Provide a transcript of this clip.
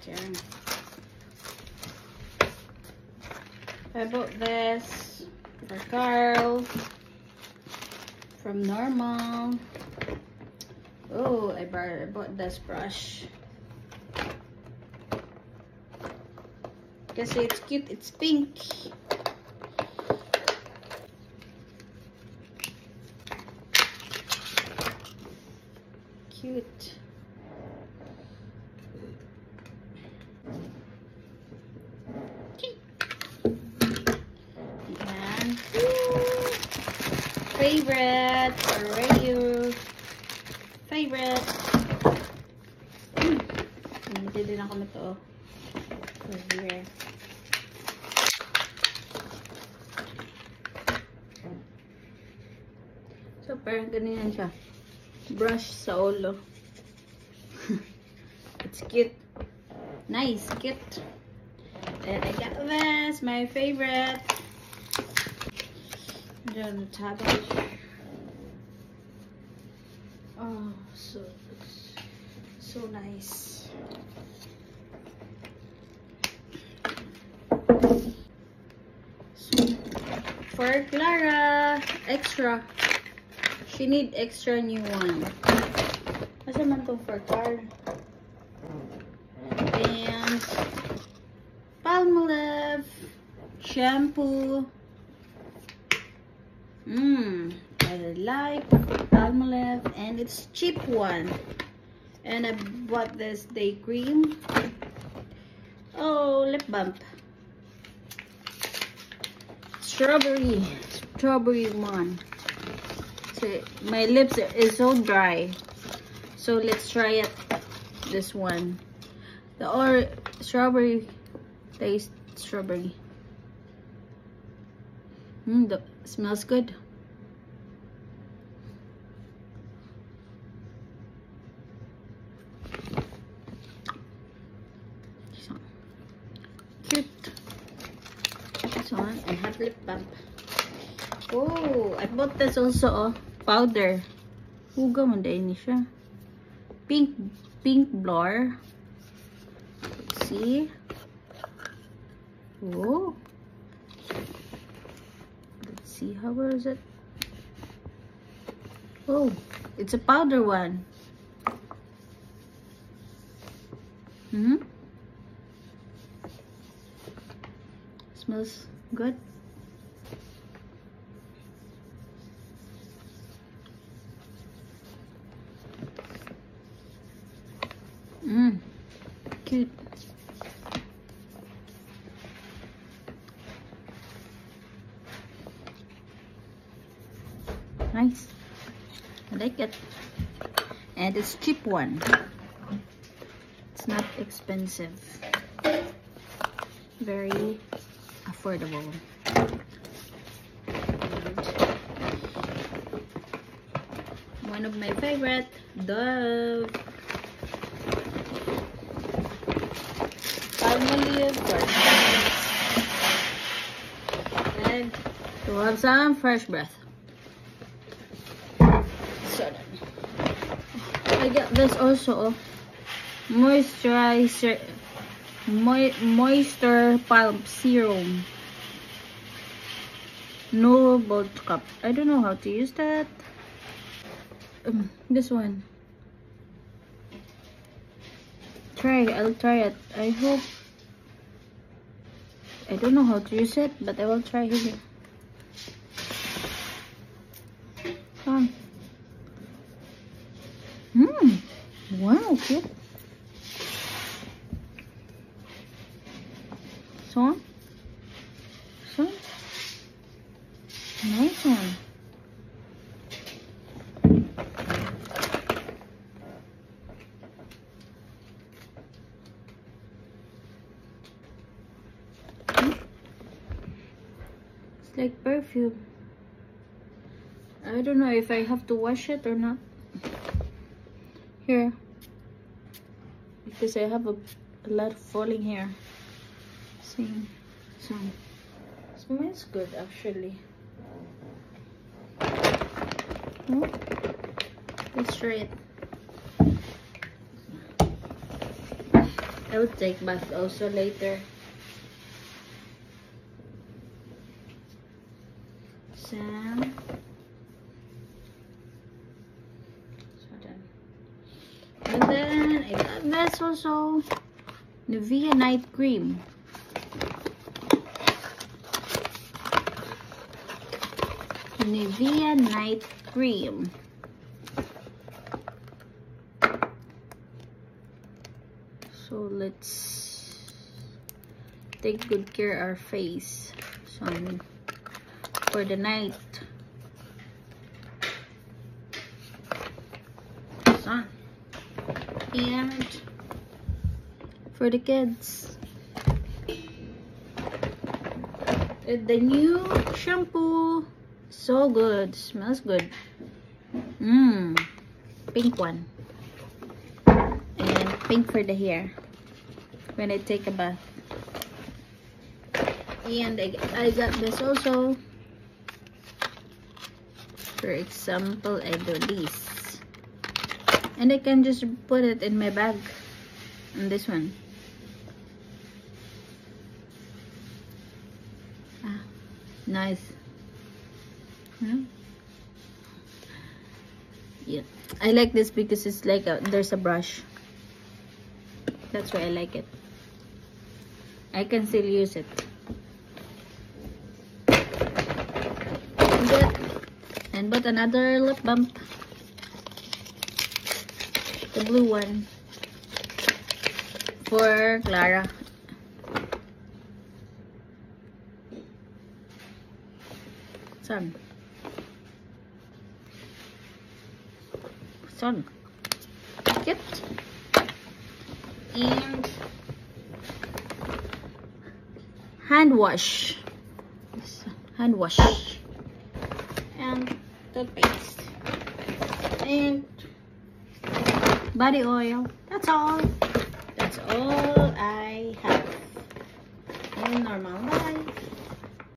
Here. I bought this for Carl from Normal. Oh, I bought this brush. Kasi it's cute, it's pink. Cute. And favorite, Oreo. Favorite. Hindi din ako nito. Here. So, parang ganyan siya. Brush sa ulo. It's cute. Nice, cute. And I got this, my favorite. Then the tablet. Oh, so nice. For Clara, extra. She need extra new one. Asa man to for Clara? And Palmolive shampoo. I like Palmolive, and it's cheap one. And I bought this day cream. Oh, lip balm. Strawberry one. So my lips is so dry, so let's try it. This one, the strawberry taste. Strawberry. That smells good. So cute. This one, I have lip balm. Oh, I bought this also. Powder. Huga mo din siya. Pink blur. Let's see. Oh. Let's see, how is it? Oh, it's a powder one. Smells good. Cute. Nice. I like it. And it's cheap one. It's not expensive. Very affordable. And one of my favorite, Dove. Palmolive for and to have some fresh breath. So I got this also, moisture palm serum. No bolt cup. I don't know how to use that. This one. I'll try it. I hope. I don't know how to use it, but I will try it. Wow, cute. So nice one. It's like perfume. I don't know if I have to wash it or not. Here, because I have a lot of falling hair. See, so smells good actually. Oh, let's try it. I will take bath also later. Some. And then I got this also. Nivea night cream. Nivea night cream. So let's take good care of our face. So for the night. So, and for the kids, the new shampoo, so good, smells good. Pink one, and pink for the hair when I take a bath. And I got this also. For example, I do this, and I can just put it in my bag. And this one, nice. Yeah, I like this because it's like there's a brush. That's why I like it. I can still use it. And but another lip balm, the blue one for Clara. Sun. Cute. And hand wash. And toothpaste. And body oil. That's all. That's all I have in normal life.